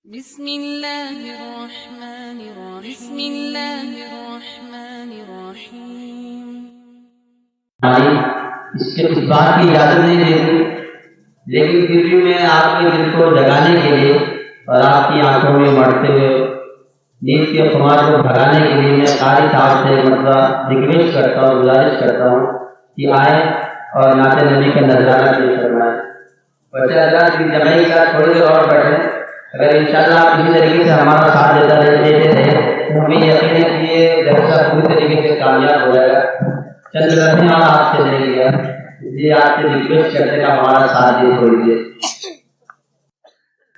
بسم اللہ الرحمن الرحیم اس کے اس بات کی اجازت نہیں دیتی، لیکن پھر بھی میں آپ کے دل کو جگانے کے لیے اور آپ کی آنکھوں میں مڑتے ہوئے نیند کے خمار کو بھگانے کے لیے میں قاری صاحب سے ریکویسٹ کرتا ہوں، گزارش کرتا ہوں کہ آئے اور نعت نبی کا نذرانہ پیش فرمائیں۔ بچہ اللہ کی جمعی کا تھوڑی دیر اور بیٹھیں، اگر انشاءاللہ آپ اسی طریقے سے ہمارا ساتھ دیتے رہے تو ہمیں یقین ہے کہ یہ جلسہ پوری طریقے سے کامیاب ہو جائے گا۔ چند لمحے اور آپ سے نہیں گیا، اس لیے آپ سے ریکویسٹ کرتے ہیں ہمارا ساتھ دے تھوڑی دیر۔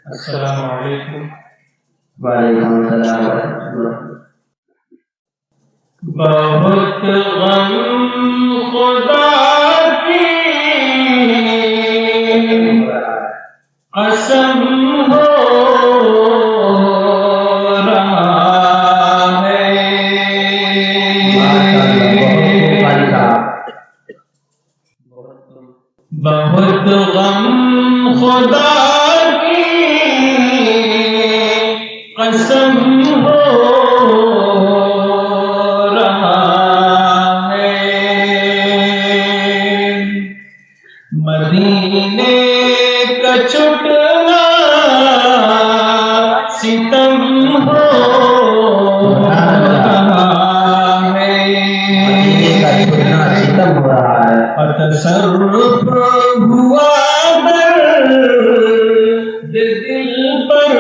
السلام علیکم۔ وعلیکم السلام ورحمۃ اللہ۔ بہت غم خدا کی قسم ہو رہا ہے، بہت غم خدا کی قسم ہو رہا ہے، مدینے کا چھٹنا ستم ہو رہا ہے، اور تصرف ہوا درد دل پر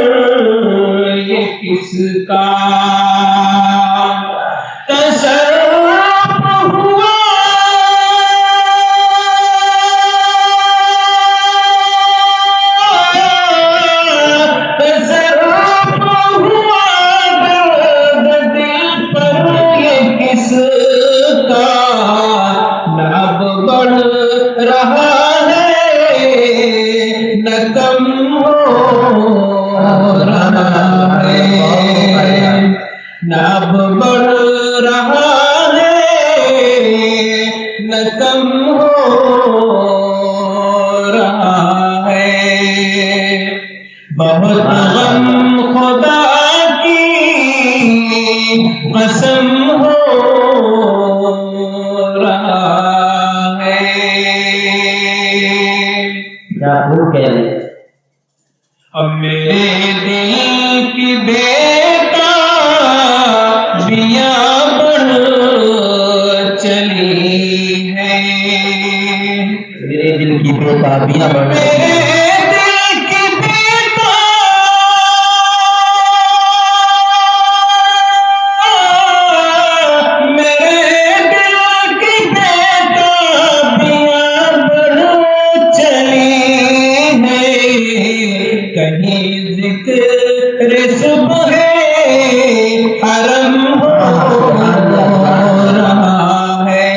یہ کس کا، تصرف ہوا درد دل پر یہ کس کا، نہ اب بڑھ رہا ہے نہ کم ہو رہا ہے، نہ اب بڑھ رہا ہے نہ کم ہو رہا ہے، بہت غم خدا کی قسم ہو رہا ہے۔ اب میرے دل کی بیابیاں بڑھ چلی ہے، میرے دل کی بیابیاں بڑھ میرے دل کی بیابیاں بڑھ چلی ہے، کہیں ذکر صبح حرم ہو رہا ہے،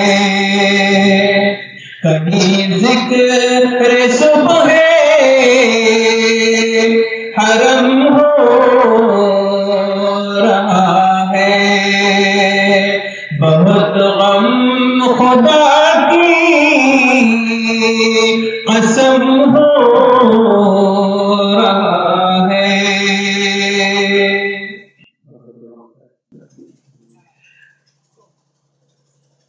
کہیں ذکر صبح حرم ہو رہا ہے، بہت غم خدا کی قسم ہو رہا ہے۔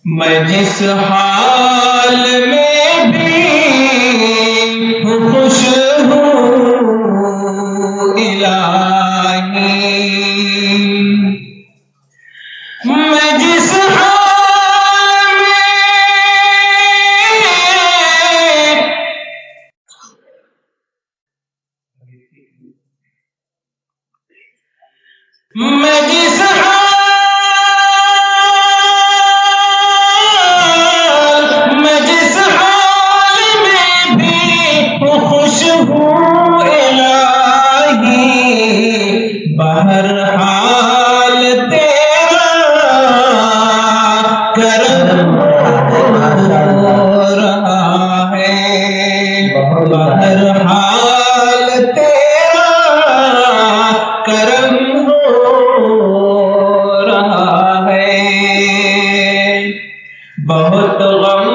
میں جس حال میں بھی ہوں خوش ہوں الہی، میں جس حال میں جس حال میں بھی ہوں خوش ہوں الہی، بہرحال تیرا کرم ہو رہا ہے، بہرحال تیرا کرم ہو رہا ہے، بہت غم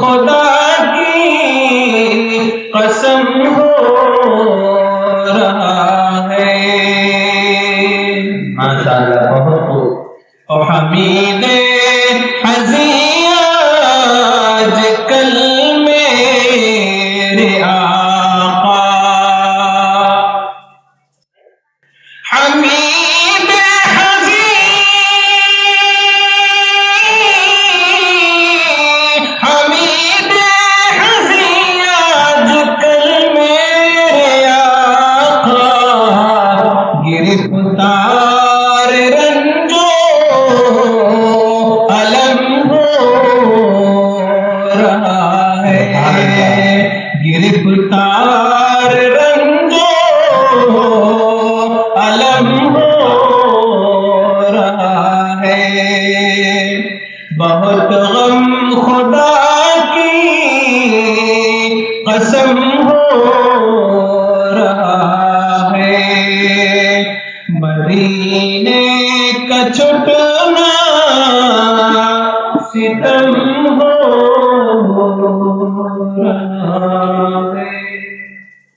خدا کی قسم ہو رہا ہے۔ ماشاءاللہ بہت خوب. اور حمید حزین آج کل میرے آقا حمید حمید حزین آج کل میرے آقا گرفتار رنجو علم ہو رہا ہے گرفتار رنجو علم ہو رہا ہے بہت غم خدا کی قسم ہو رہا ہے مدینے کا چھٹنا ستم ہو رہا ہے.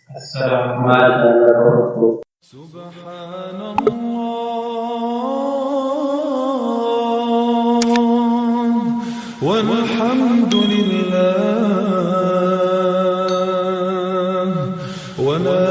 السلام ماشاءاللہ بہت خوب. سبحان الله والحمد لله ولا